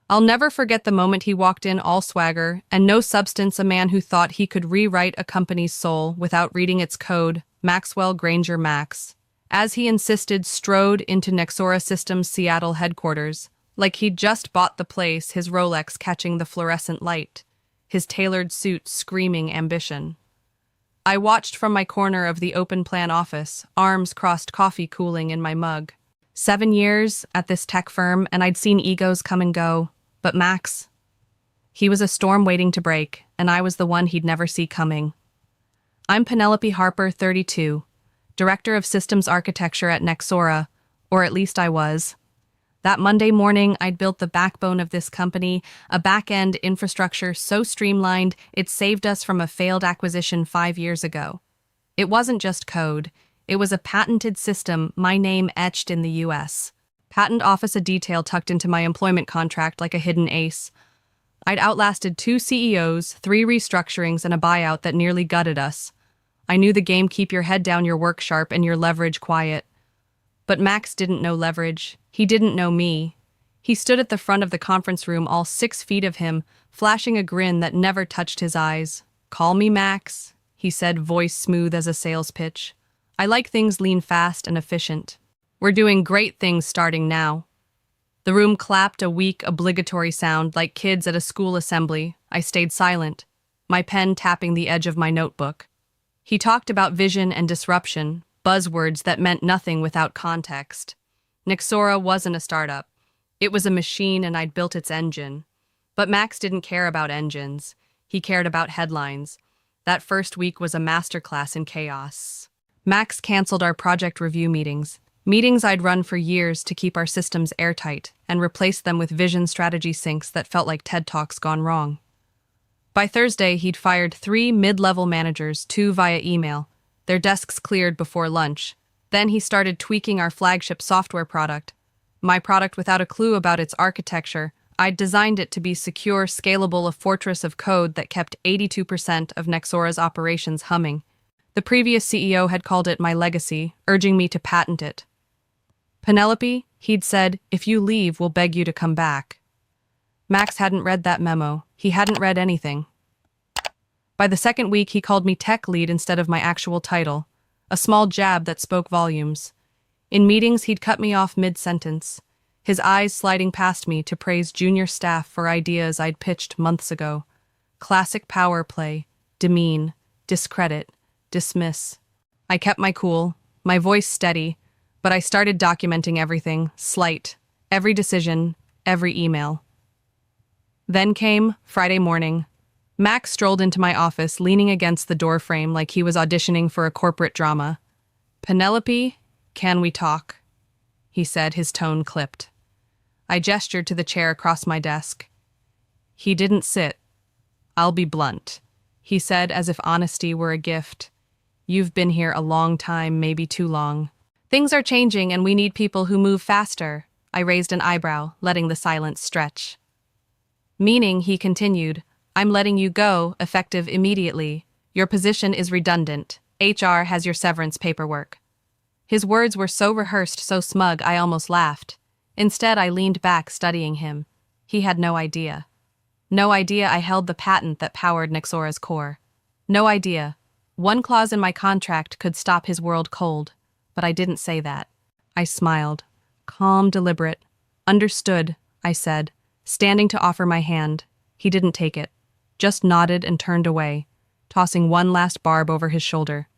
I'll never forget the moment he walked in all swagger and no substance, a man who thought he could rewrite a company's soul without reading its code, Maxwell Granger Max. As he insisted, strode into Nexora Systems' Seattle headquarters, like he'd just bought the place, his Rolex catching the fluorescent light, his tailored suit screaming ambition. I watched from my corner of the open-plan office, arms crossed, coffee cooling in my mug. 7 years at this tech firm, and I'd seen egos come and go. But Max, he was a storm waiting to break, and I was the one he'd never see coming. I'm Penelope Harper, 32, Director of Systems Architecture at Nexora, or at least I was. That Monday morning, I'd built the backbone of this company, a back-end infrastructure so streamlined it saved us from a failed acquisition 5 years ago. It wasn't just code. It was a patented system, my name etched in the U.S. Patent Office, a detail tucked into my employment contract like a hidden ace. I'd outlasted 2 CEOs, 3 restructurings, and a buyout that nearly gutted us. I knew the game: keep your head down, your work sharp, and your leverage quiet. But Max didn't know leverage. He didn't know me. He stood at the front of the conference room, all 6 feet of him, flashing a grin that never touched his eyes. "Call me Max," he said, voice smooth as a sales pitch. "I like things lean, fast, and efficient. We're doing great things starting now." The room clapped, a weak, obligatory sound, like kids at a school assembly. I stayed silent, my pen tapping the edge of my notebook. He talked about vision and disruption, buzzwords that meant nothing without context. Nexora wasn't a startup. It was a machine, and I'd built its engine. But Max didn't care about engines. He cared about headlines. That first week was a masterclass in chaos. Max canceled our project review meetings I'd run for years to keep our systems airtight, and replaced them with vision strategy syncs that felt like TED Talks gone wrong. By Thursday, he'd fired 3 mid-level managers, 2 via email. Their desks cleared before lunch. Then he started tweaking our flagship software product. My product without a clue about its architecture. I'd designed it to be secure, scalable, a fortress of code that kept 82% of Nexora's operations humming. The previous CEO had called it my legacy, urging me to patent it. "Penelope," he'd said, "if you leave, we'll beg you to come back." Max hadn't read that memo. He hadn't read anything. By the second week, he called me tech lead instead of my actual title, a small jab that spoke volumes. In meetings, he'd cut me off mid-sentence, his eyes sliding past me to praise junior staff for ideas I'd pitched months ago. Classic power play: demean, discredit, dismiss. I kept my cool, my voice steady, but I started documenting everything, every decision, every email. Then came Friday morning. Max strolled into my office, leaning against the doorframe like he was auditioning for a corporate drama. "Penelope, can we talk?" he said, his tone clipped. I gestured to the chair across my desk. He didn't sit. "I'll be blunt," he said, as if honesty were a gift. "You've been here a long time, maybe too long. Things are changing, and we need people who move faster." I raised an eyebrow, letting the silence stretch. "Meaning," he continued, "I'm letting you go, effective immediately. Your position is redundant. HR has your severance paperwork." His words were so rehearsed, so smug, I almost laughed. Instead, I leaned back, studying him. He had no idea. No idea I held the patent that powered Nexora's core. No idea. One clause in my contract could stop his world cold. But I didn't say that. I smiled. Calm, deliberate. "Understood," I said, standing to offer my hand. He didn't take it, just nodded and turned away, tossing one last barb over his shoulder.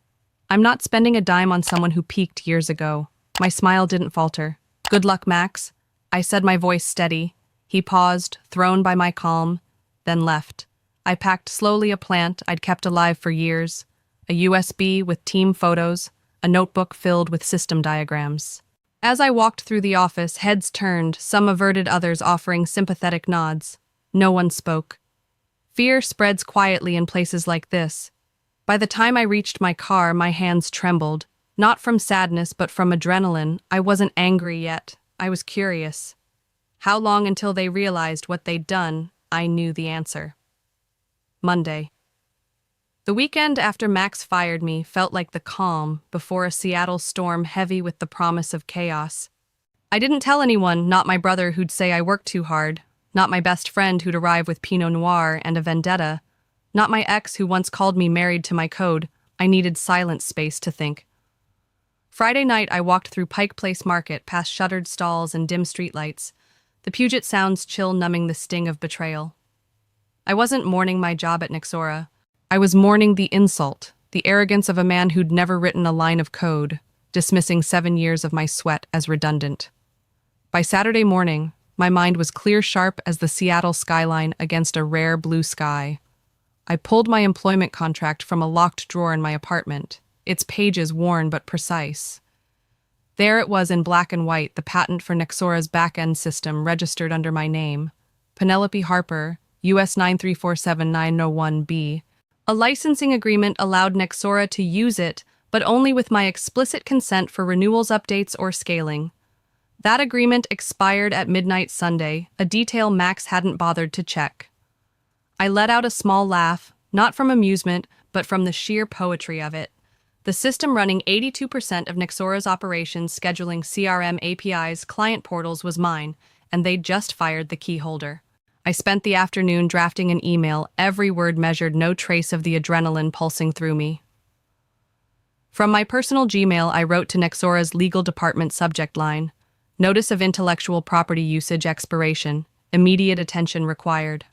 "I'm not spending a dime on someone who peaked years ago." My smile didn't falter. "Good luck, Max," I said, my voice steady. He paused, thrown by my calm, then left. I packed slowly a plant I'd kept alive for years, a USB with team photos, a notebook filled with system diagrams. As I walked through the office, heads turned, some averted, others offering sympathetic nods. No one spoke. Fear spreads quietly in places like this. By the time I reached my car, my hands trembled. Not from sadness, but from adrenaline. I wasn't angry yet. I was curious. How long until they realized what they'd done? I knew the answer. Monday. The weekend after Max fired me felt like the calm before a Seattle storm heavy with the promise of chaos. I didn't tell anyone, not my brother who'd say I worked too hard, Not my best friend who'd arrive with Pinot Noir and a vendetta. Not my ex who once called me married to my code. I needed silent space to think. Friday night, I walked through Pike Place Market past shuttered stalls and dim streetlights, the Puget Sound's chill numbing the sting of betrayal. I wasn't mourning my job at Nixora. I was mourning the insult, the arrogance of a man who'd never written a line of code, dismissing 7 years of my sweat as redundant. By Saturday morning, my mind was clear sharp as the Seattle skyline against a rare blue sky. I pulled my employment contract from a locked drawer in my apartment, its pages worn but precise. There it was in black and white, the patent for Nexora's back-end system registered under my name, Penelope Harper, US 9347901B. A licensing agreement allowed Nexora to use it, but only with my explicit consent for renewals, updates, or scaling. That agreement expired at midnight Sunday, a detail Max hadn't bothered to check. I let out a small laugh, not from amusement, but from the sheer poetry of it. The system running 82% of Nexora's operations, scheduling CRM APIs, client portals was mine, and they'd just fired the key holder. I spent the afternoon drafting an email, every word measured, no trace of the adrenaline pulsing through me. From my personal Gmail, I wrote to Nexora's legal department subject line, Notice of Intellectual Property Usage Expiration, immediate attention required.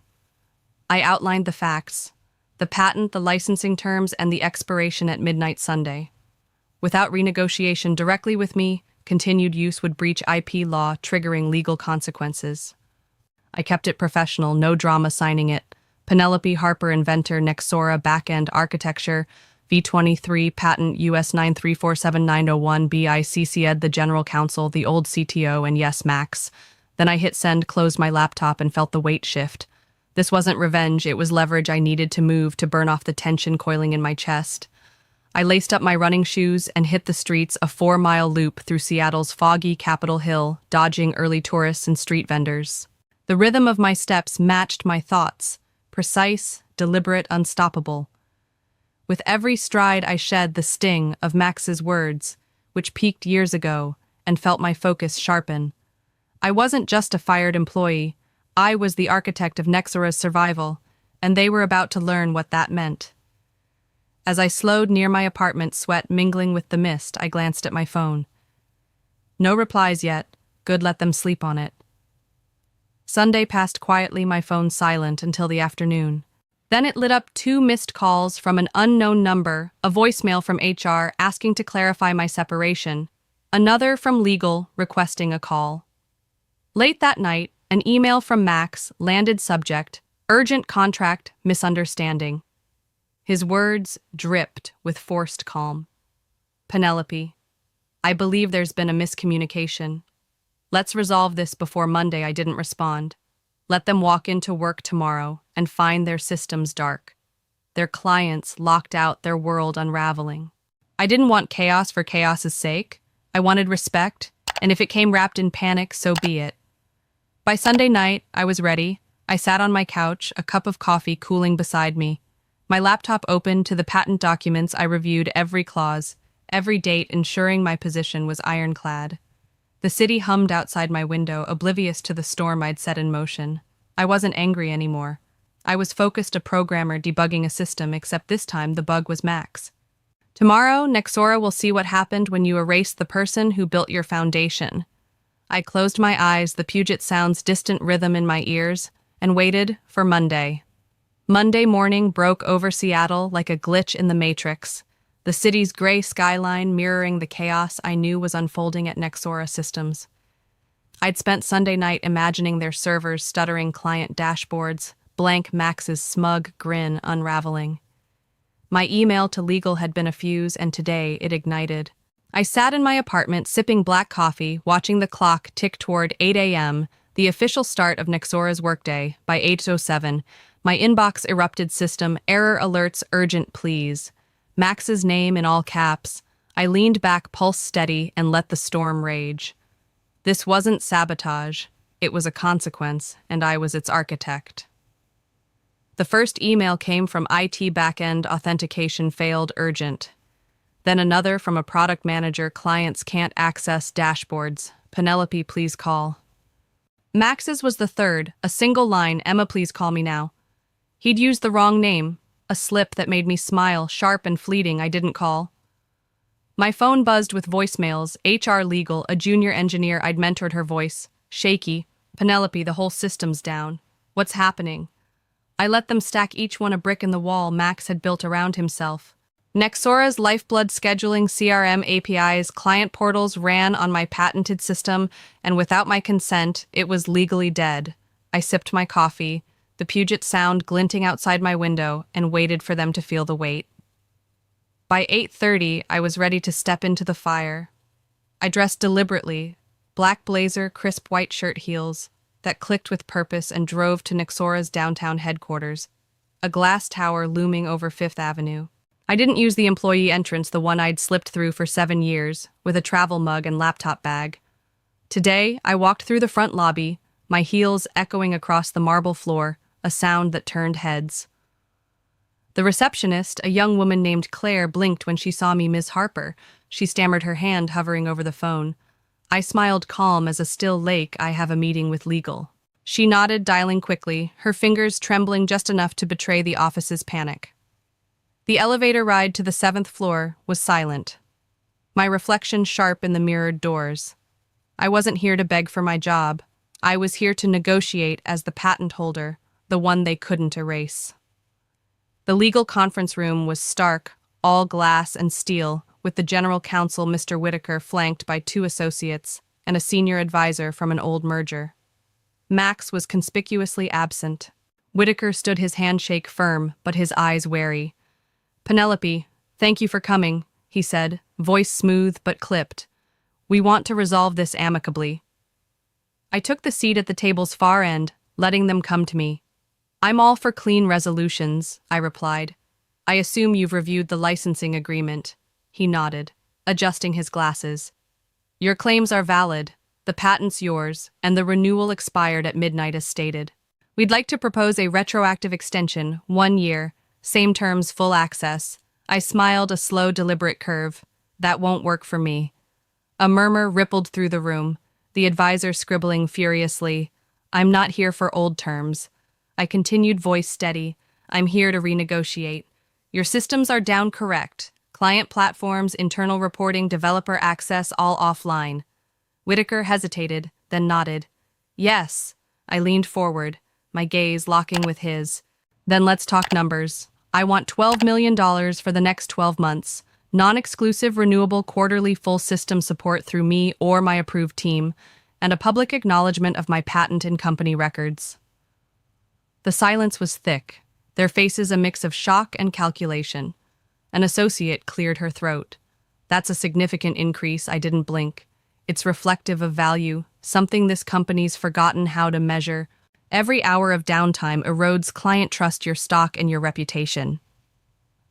I outlined the facts, the patent, the licensing terms, and the expiration at midnight Sunday. Without renegotiation directly with me, continued use would breach IP law, triggering legal consequences. I kept it professional, no drama signing it. Penelope Harper, inventor, Nexora, backend architecture, V23, patent, US 9347901, BICC'd the general counsel, the old CTO, and yes, Max. Then I hit send, closed my laptop, and felt the weight shift. This wasn't revenge, it was leverage I needed to move to burn off the tension coiling in my chest. I laced up my running shoes and hit the streets, a 4-mile loop through Seattle's foggy Capitol Hill, dodging early tourists and street vendors. The rhythm of my steps matched my thoughts, precise, deliberate, unstoppable. With every stride I shed the sting of Max's words, which peaked years ago, and felt my focus sharpen. I wasn't just a fired employee, I was the architect of Nexora's survival, and they were about to learn what that meant. As I slowed near my apartment, sweat mingling with the mist, I glanced at my phone. No replies yet, good, let them sleep on it. Sunday passed quietly, my phone silent until the afternoon. Then it lit up 2 missed calls from an unknown number, a voicemail from HR asking to clarify my separation, another from legal requesting a call. Late that night, an email from Max landed, subject, urgent contract misunderstanding. His words dripped with forced calm. Penelope, I believe there's been a miscommunication. Let's resolve this before Monday. I didn't respond. Let them walk into work tomorrow and find their systems dark, their clients locked out, their world unraveling. I didn't want chaos for chaos's sake. I wanted respect, and if it came wrapped in panic, so be it. By Sunday night, I was ready. I sat on my couch, a cup of coffee cooling beside me. My laptop open to the patent documents. I reviewed every clause, every date, ensuring my position was ironclad. The city hummed outside my window, oblivious to the storm I'd set in motion. I wasn't angry anymore. I was focused, a programmer debugging a system, except this time the bug was Max. Tomorrow, Nexora will see what happened when you erased the person who built your foundation. I closed my eyes, the Puget Sound's distant rhythm in my ears, and waited for Monday. Monday morning broke over Seattle like a glitch in the Matrix, the city's gray skyline mirroring the chaos I knew was unfolding at Nexora Systems. I'd spent Sunday night imagining their servers, stuttering client dashboards, blank Max's smug grin unraveling. My email to legal had been a fuse, and today it ignited. I sat in my apartment, sipping black coffee, watching the clock tick toward 8 a.m., the official start of Nexora's workday. By 8:07, my inbox erupted, system, error alerts, urgent please. Max's name in all caps. I leaned back, pulse steady, and let the storm rage. This wasn't sabotage. It was a consequence, and I was its architect. The first email came from IT backend, authentication failed, urgent. Then another from a product manager, clients can't access dashboards. Penelope, please call. Max's was the third, a single line, "Emma, please call me now." He'd used the wrong name, a slip that made me smile, sharp and fleeting. I didn't call. My phone buzzed with voicemails, HR legal, a junior engineer. I'd mentored her voice. Shaky. "Penelope, the whole system's down. What's happening?" I let them stack each one a brick in the wall Max had built around himself. Nexora's lifeblood scheduling CRM APIs, client portals ran on my patented system, and without my consent, it was legally dead. I sipped my coffee, the Puget Sound glinting outside my window, and waited for them to feel the weight. By 8:30, I was ready to step into the fire. I dressed deliberately, black blazer, crisp white shirt heels, that clicked with purpose, and drove to Nexora's downtown headquarters, a glass tower looming over Fifth Avenue. I didn't use the employee entrance, the one I'd slipped through for 7 years, with a travel mug and laptop bag. Today, I walked through the front lobby, my heels echoing across the marble floor, a sound that turned heads. The receptionist, a young woman named Claire, blinked when she saw me. "Ms. Harper." She stammered, her hand hovering over the phone. I smiled, calm as a still lake. "I have a meeting with legal." She nodded, dialing quickly, her fingers trembling just enough to betray the office's panic. The elevator ride to the 7th floor was silent, my reflection sharp in the mirrored doors. I wasn't here to beg for my job. I was here to negotiate as the patent holder, the one they couldn't erase. The legal conference room was stark, all glass and steel, with the general counsel, Mr. Whitaker, flanked by 2 associates and a senior advisor from an old merger. Max was conspicuously absent. Whitaker stood, his handshake firm, but his eyes wary. "Penelope, thank you for coming," he said, voice smooth but clipped. "We want to resolve this amicably." I took the seat at the table's far end, letting them come to me. "I'm all for clean resolutions," I replied. "I assume you've reviewed the licensing agreement." He nodded, adjusting his glasses. "Your claims are valid, the patent's yours, and the renewal expired at midnight as stated. We'd like to propose a retroactive extension, 1 year, same terms, full access." I smiled, a slow, deliberate curve. "That won't work for me." A murmur rippled through the room, the advisor scribbling furiously. "I'm not here for old terms." I continued, voice steady. "I'm here to renegotiate. Your systems are down, correct. Client platforms, internal reporting, developer access, all offline." Whitaker hesitated, then nodded. "Yes." I leaned forward, my gaze locking with his. "Then let's talk numbers. I want $12 million for the next 12 months, non-exclusive renewable quarterly full system support through me or my approved team, and a public acknowledgement of my patent in company records." The silence was thick, their faces a mix of shock and calculation. An associate cleared her throat. "That's a significant increase." I didn't blink. "It's reflective of value, something this company's forgotten how to measure. Every hour of downtime erodes client trust, your stock, and your reputation."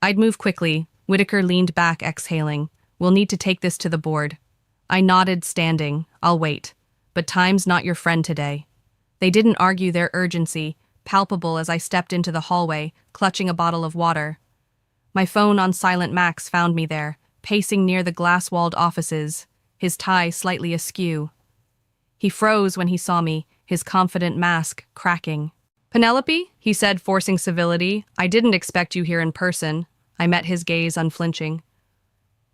I'd move quickly. Whitaker leaned back, exhaling. "We'll need to take this to the board." I nodded, standing. "I'll wait. But time's not your friend today." They didn't argue, their urgency palpable as I stepped into the hallway, clutching a bottle of water. My phone on silent. Max found me there, pacing near the glass-walled offices, his tie slightly askew. He froze when he saw me, his confident mask cracking. "Penelope," he said, forcing civility, "I didn't expect you here in person." I met his gaze, unflinching.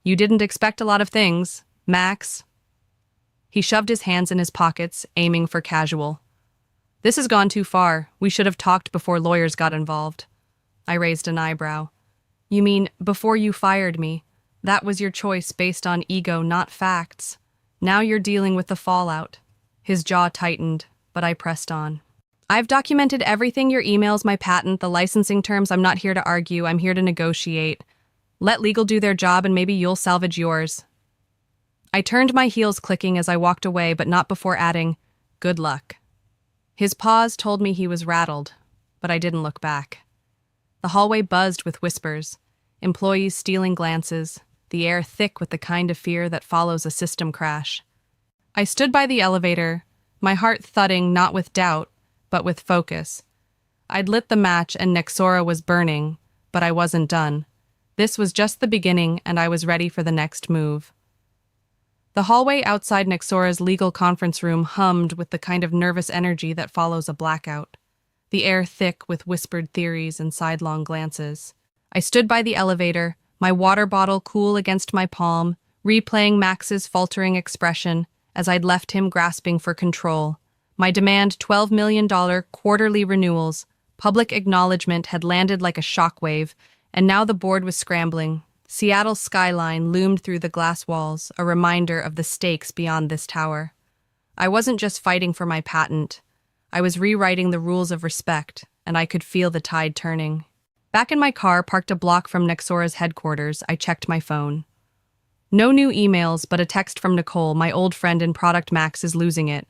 "You didn't expect a lot of things, Max." He shoved his hands in his pockets, aiming for casual. "This has gone too far. We should have talked before lawyers got involved." I raised an eyebrow. "You mean before you fired me? That was your choice based on ego, not facts. Now you're dealing with the fallout." His jaw tightened, but I pressed on. "I've documented everything, your emails, my patent, the licensing terms. I'm not here to argue, I'm here to negotiate. Let legal do their job and maybe you'll salvage yours." I turned, my heels clicking as I walked away, but not before adding, "Good luck." His pause told me he was rattled, but I didn't look back. The hallway buzzed with whispers, employees stealing glances, the air thick with the kind of fear that follows a system crash. I stood by the elevator, my heart thudding not with doubt, but with focus. I'd lit the match and Nexora was burning, but I wasn't done. This was just the beginning, and I was ready for the next move. The hallway outside Nexora's legal conference room hummed with the kind of nervous energy that follows a blackout, the air thick with whispered theories and sidelong glances. I stood by the elevator, my water bottle cool against my palm, replaying Max's faltering expression as I'd left him grasping for control. My demand $12 million quarterly renewals, public acknowledgement had landed like a shockwave, and now the board was scrambling. Seattle's skyline loomed through the glass walls, a reminder of the stakes beyond this tower. I wasn't just fighting for my patent. I was rewriting the rules of respect, and I could feel the tide turning. Back in my car, parked a block from Nexora's headquarters, I checked my phone. No new emails, but a text from Nicole, my old friend in Product Max is losing it.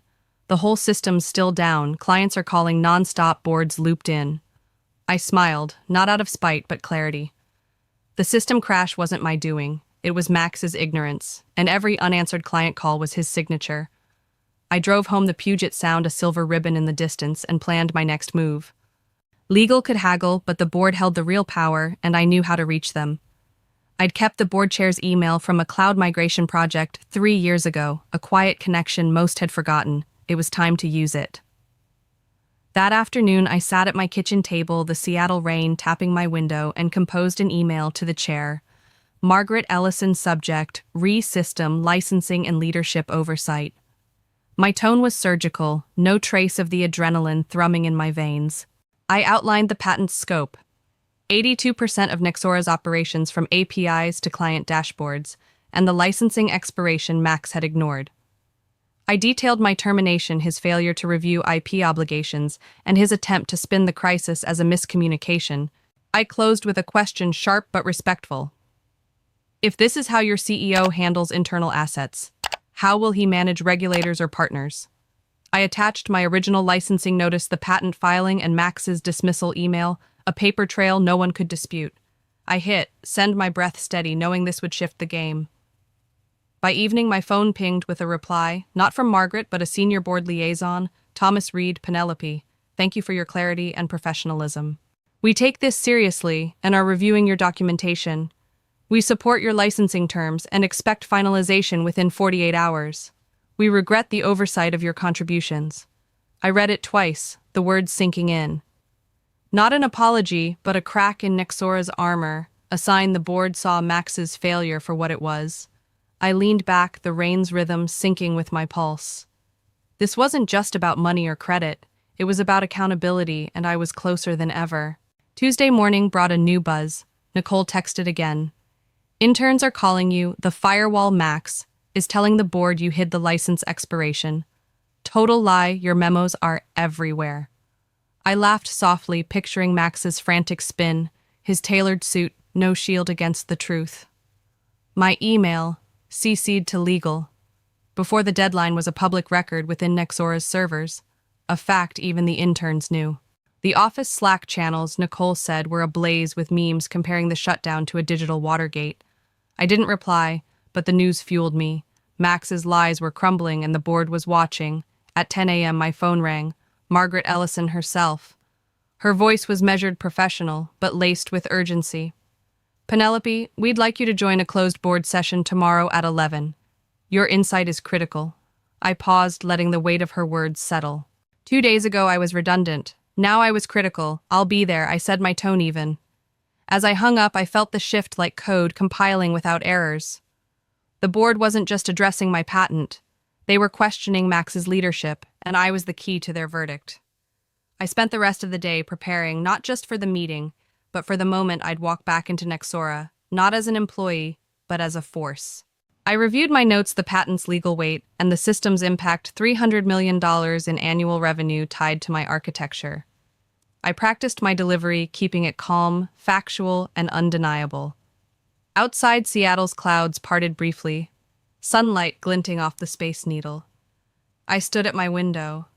The whole system's still down, clients are calling non-stop, boards looped in. I smiled, not out of spite, but clarity. The system crash wasn't my doing. It was Max's ignorance, and every unanswered client call was his signature. I drove home the Puget Sound, a silver ribbon in the distance, and planned my next move. Legal could haggle, but the board held the real power, and I knew how to reach them. I'd kept the board chair's email from a cloud migration project 3 years ago, a quiet connection most had forgotten. It was time to use it. That afternoon, I sat at my kitchen table, the Seattle rain tapping my window, and composed an email to the chair. Margaret Ellison, subject, Re-System, Licensing and Leadership Oversight. My tone was surgical, no trace of the adrenaline thrumming in my veins. I outlined the patent's scope. 82% of Nexora's operations from APIs to client dashboards, and the licensing expiration Max had ignored. I detailed my termination, his failure to review IP obligations, and his attempt to spin the crisis as a miscommunication. I closed with a question sharp but respectful. If this is how your CEO handles internal assets, how will he manage regulators or partners? I attached my original licensing notice, the patent filing, and Max's dismissal email, a paper trail no one could dispute. I hit send, my breath steady, knowing this would shift the game. By evening, my phone pinged with a reply, not from Margaret, but a senior board liaison, Thomas Reed, Penelope. Thank you for your clarity and professionalism. We take this seriously and are reviewing your documentation. We support your licensing terms and expect finalization within 48 hours. We regret the oversight of your contributions. I read it twice, the words sinking in. Not an apology, but a crack in Nexora's armor, a sign the board saw Max's failure for what it was. I leaned back, the rain's rhythm syncing with my pulse. This wasn't just about money or credit. It was about accountability, and I was closer than ever. Tuesday morning brought a new buzz. Nicole texted again. Interns are calling you. The firewall Max is telling the board you hid the license expiration. Total lie, your memos are everywhere. I laughed softly, picturing Max's frantic spin, his tailored suit, no shield against the truth. My email, CC'd to legal. Before the deadline, was a public record within Nexora's servers, a fact even the interns knew. The office Slack channels, Nicole said, were ablaze with memes comparing the shutdown to a digital Watergate. I didn't reply, but the news fueled me. Max's lies were crumbling and the board was watching. At 10 a.m. my phone rang. Margaret Ellison herself. Her voice was measured professional, but laced with urgency. Penelope, we'd like you to join a closed board session tomorrow at 11. Your insight is critical. I paused, letting the weight of her words settle. 2 days ago I was redundant. Now I was critical. I'll be there, I said, my tone even. As I hung up, I felt the shift like code compiling without errors. The board wasn't just addressing my patent. They were questioning Max's leadership, and I was the key to their verdict. I spent the rest of the day preparing not just for the meeting, but for the moment I'd walk back into Nexora, not as an employee, but as a force. I reviewed my notes, the patent's legal weight, and the system's impact, $300 million in annual revenue tied to my architecture. I practiced my delivery, keeping it calm, factual, and undeniable. Outside, Seattle's clouds parted briefly, sunlight glinting off the Space Needle. I stood at my window,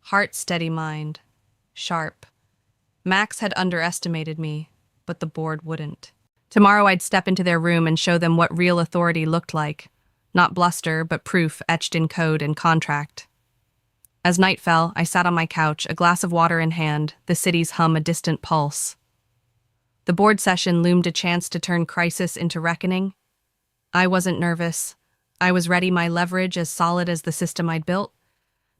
heart steady, mind sharp. Max had underestimated me, but the board wouldn't. Tomorrow I'd step into their room and show them what real authority looked like. Not bluster, but proof etched in code and contract. As night fell, I sat on my couch, a glass of water in hand, the city's hum a distant pulse. The board session loomed, a chance to turn crisis into reckoning. I wasn't nervous. I was ready, my leverage as solid as the system I'd built.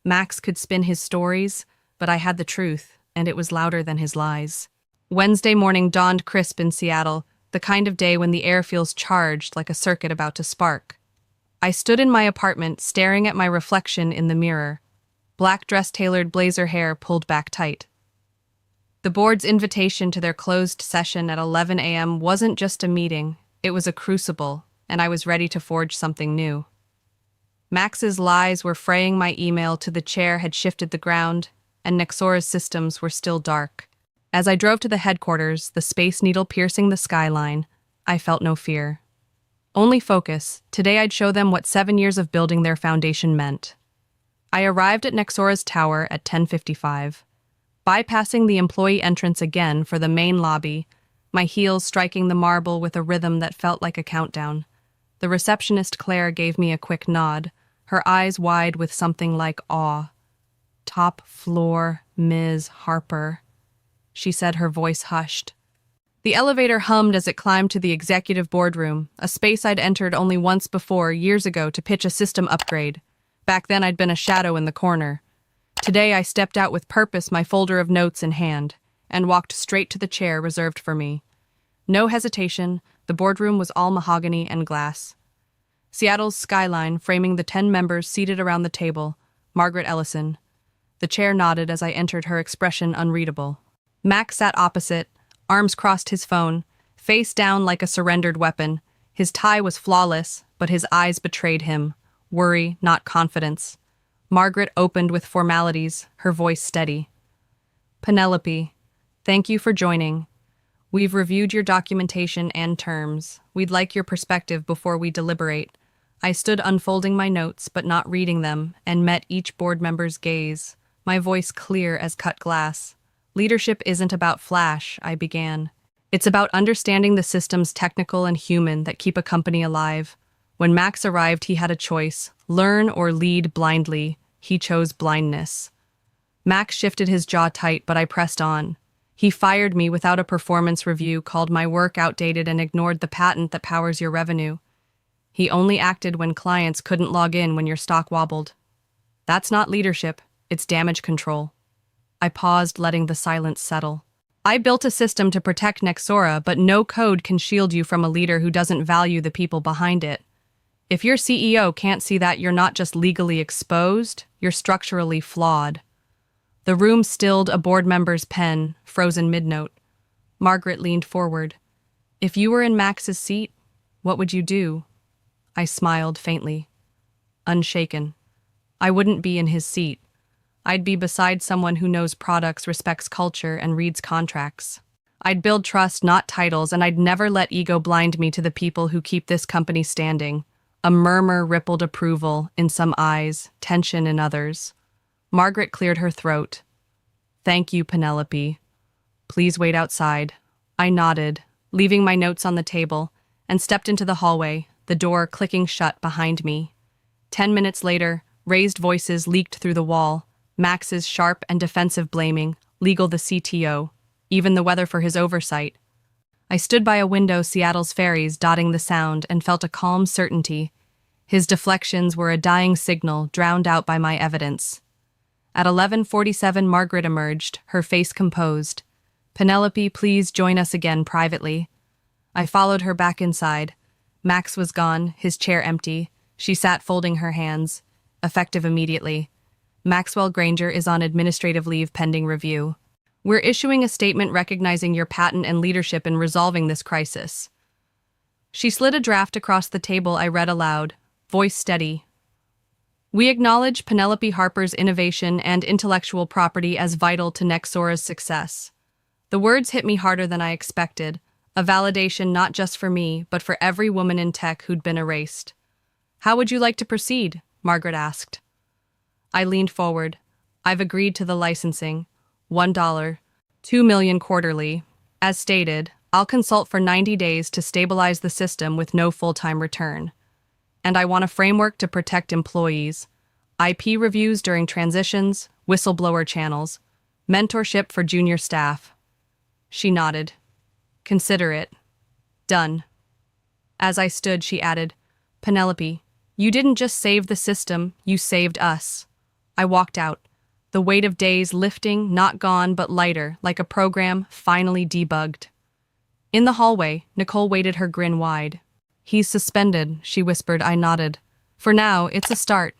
Max could spin his stories, but I had the truth, and it was louder than his lies. Wednesday morning dawned crisp in Seattle, the kind of day when the air feels charged like a circuit about to spark. I stood in my apartment, staring at my reflection in the mirror. Black dress-tailored blazer hair pulled back tight. The board's invitation to their closed session at 11 a.m. wasn't just a meeting, it was a crucible, and I was ready to forge something new. Max's lies were fraying my email to the chair had shifted the ground, and Nexora's systems were still dark. As I drove to the headquarters, the Space Needle piercing the skyline, I felt no fear. Only focus. Today I'd show them what 7 years of building their foundation meant. I arrived at Nexora's tower at 10:55. Bypassing the employee entrance again for the main lobby, my heels striking the marble with a rhythm that felt like a countdown. The receptionist Claire gave me a quick nod, her eyes wide with something like awe. "Top floor, Ms. Harper," she said, her voice hushed. The elevator hummed as it climbed to the executive boardroom, a space I'd entered only once before, years ago, to pitch a system upgrade. Back then I'd been a shadow in the corner. Today I stepped out with purpose, my folder of notes in hand, and walked straight to the chair reserved for me. No hesitation, the boardroom was all mahogany and glass. Seattle's skyline framing the 10 members seated around the table, Margaret Ellison. The chair nodded as I entered, her expression unreadable. Max sat opposite, arms crossed, his phone, face down like a surrendered weapon. His tie was flawless, but his eyes betrayed him. Worry, not confidence. Margaret opened with formalities, her voice steady. "Penelope, thank you for joining. We've reviewed your documentation and terms. We'd like your perspective before we deliberate." I stood unfolding my notes, but not reading them, and met each board member's gaze, my voice clear as cut glass. "Leadership isn't about flash," I began. "It's about understanding the systems, technical and human, that keep a company alive." When Max arrived, he had a choice: learn or lead blindly. He chose blindness. Max shifted his jaw tight, but I pressed on. He fired me without a performance review, called my work outdated, and ignored the patent that powers your revenue. He only acted when clients couldn't log in, when your stock wobbled. That's not leadership, it's damage control. I paused, letting the silence settle. I built a system to protect Nexora, but no code can shield you from a leader who doesn't value the people behind it. If your CEO can't see that, you're not just legally exposed, you're structurally flawed. The room stilled, a board member's pen, frozen mid-note. Margaret leaned forward. "If you were in Max's seat, what would you do?" I smiled faintly. Unshaken. I wouldn't be in his seat. I'd be beside someone who knows products, respects culture, and reads contracts. I'd build trust, not titles, and I'd never let ego blind me to the people who keep this company standing. A murmur rippled approval in some eyes, tension in others. Margaret cleared her throat. "Thank you, Penelope. Please wait outside." I nodded, leaving my notes on the table, and stepped into the hallway, the door clicking shut behind me. 10 minutes later, raised voices leaked through the wall, Max's sharp and defensive blaming, legal the CTO, even the weather for his oversight. I stood by a window, Seattle's ferries dotting the sound, and felt a calm certainty. His deflections were a dying signal, drowned out by my evidence. At 11:47, Margaret emerged, her face composed. "Penelope, please join us again privately." I followed her back inside. Max was gone, his chair empty. She sat folding her hands. Effective immediately. "Maxwell Granger is on administrative leave pending review. We're issuing a statement recognizing your patent and leadership in resolving this crisis." She slid a draft across the table. I read aloud, voice steady. "We acknowledge Penelope Harper's innovation and intellectual property as vital to Nexora's success." The words hit me harder than I expected, a validation not just for me, but for every woman in tech who'd been erased. "How would you like to proceed?" Margaret asked. I leaned forward. "I've agreed to the licensing. $1, $2 million quarterly. As stated, I'll consult for 90 days to stabilize the system with no full-time return. And I want a framework to protect employees, IP reviews during transitions, whistleblower channels, mentorship for junior staff." She nodded. "Consider it. Done." As I stood, she added, "Penelope, You didn't just save the system, you saved us. I walked out, the weight of days lifting, not gone, but lighter, like a program finally debugged. In the hallway, Nicole waited, her grin wide. He's suspended, she whispered. I nodded. For now, it's a start.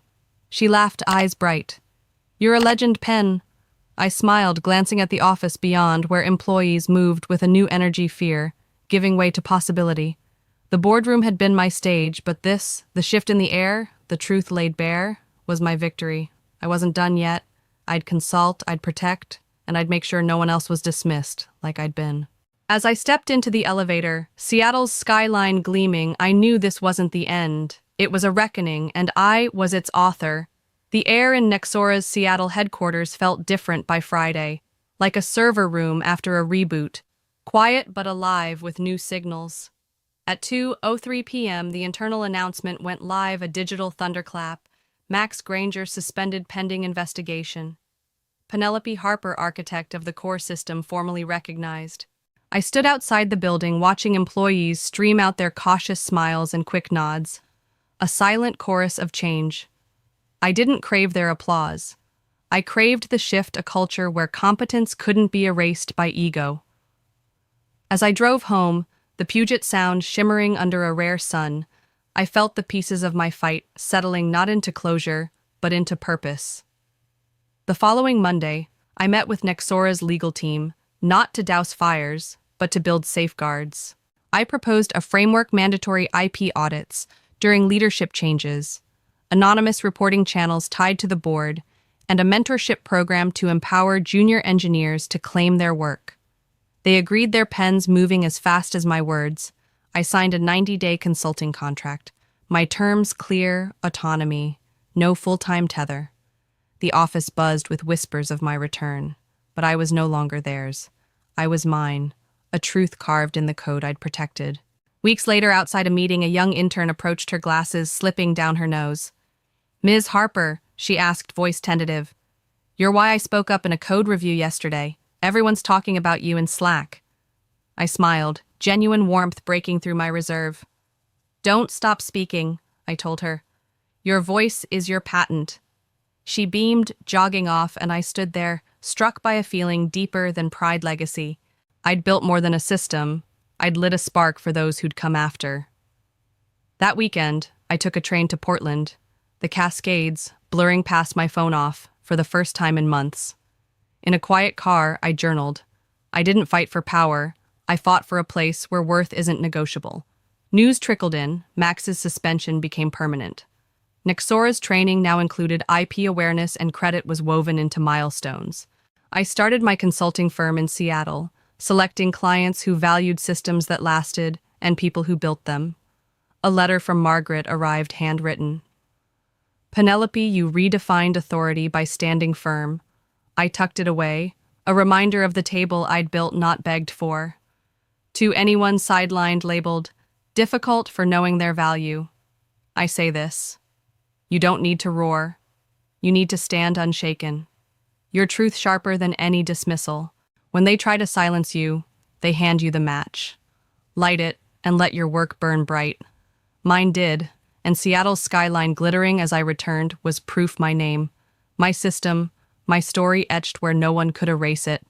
She laughed, eyes bright. You're a legend, Pen. I smiled, glancing at the office beyond, where employees moved with a new energy, fear, giving way to possibility. The boardroom had been my stage, but this, the shift in the air, the truth laid bare, was my victory. I wasn't done yet. I'd consult, I'd protect, and I'd make sure no one else was dismissed, like I'd been. As I stepped into the elevator, Seattle's skyline gleaming, I knew this wasn't the end. It was a reckoning, and I was its author. The air in Nexora's Seattle headquarters felt different by Friday, like a server room after a reboot, quiet but alive with new signals. At 2:03 p.m., the internal announcement went live, a digital thunderclap. Max Granger suspended pending investigation. Penelope Harper, architect of the core system, formally recognized. I stood outside the building, watching employees stream out their cautious smiles and quick nods. A silent chorus of change. I didn't crave their applause. I craved the shift, a culture where competence couldn't be erased by ego. As I drove home, the Puget Sound shimmering under a rare sun, I felt the pieces of my fight settling not into closure, but into purpose. The following Monday, I met with Nexora's legal team, not to douse fires, but to build safeguards. I proposed a framework, mandatory IP audits during leadership changes, anonymous reporting channels tied to the board, and a mentorship program to empower junior engineers to claim their work. They agreed, their pens moving as fast as my words. I signed a 90-day consulting contract. My terms clear, autonomy, no full-time tether. The office buzzed with whispers of my return, but I was no longer theirs. I was mine, a truth carved in the code I'd protected. Weeks later, outside a meeting, a young intern approached, her glasses slipping down her nose. Ms. Harper, she asked, voice tentative. You're why I spoke up in a code review yesterday. Everyone's talking about you in Slack. I smiled, genuine warmth breaking through my reserve. Don't stop speaking, I told her. Your voice is your patent. She beamed, jogging off, and I stood there, struck by a feeling deeper than pride legacy. I'd built more than a system. I'd lit a spark for those who'd come after. That weekend, I took a train to Portland, the Cascades blurring past my phone off for the first time in months. In a quiet car, I journaled. I didn't fight for power. I fought for a place where worth isn't negotiable. News trickled in. Max's suspension became permanent. Nexora's training now included IP awareness, and credit was woven into milestones. I started my consulting firm in Seattle, selecting clients who valued systems that lasted and people who built them. A letter from Margaret arrived, handwritten. Penelope, you redefined authority by standing firm. I tucked it away, a reminder of the table I'd built, not begged for. To anyone sidelined, labeled difficult for knowing their value, I say this. You don't need to roar. You need to stand unshaken. Your truth sharper than any dismissal. When they try to silence you, they hand you the match. Light it and let your work burn bright. Mine did, and Seattle's skyline glittering as I returned was proof, my name, my system, my story etched where no one could erase it.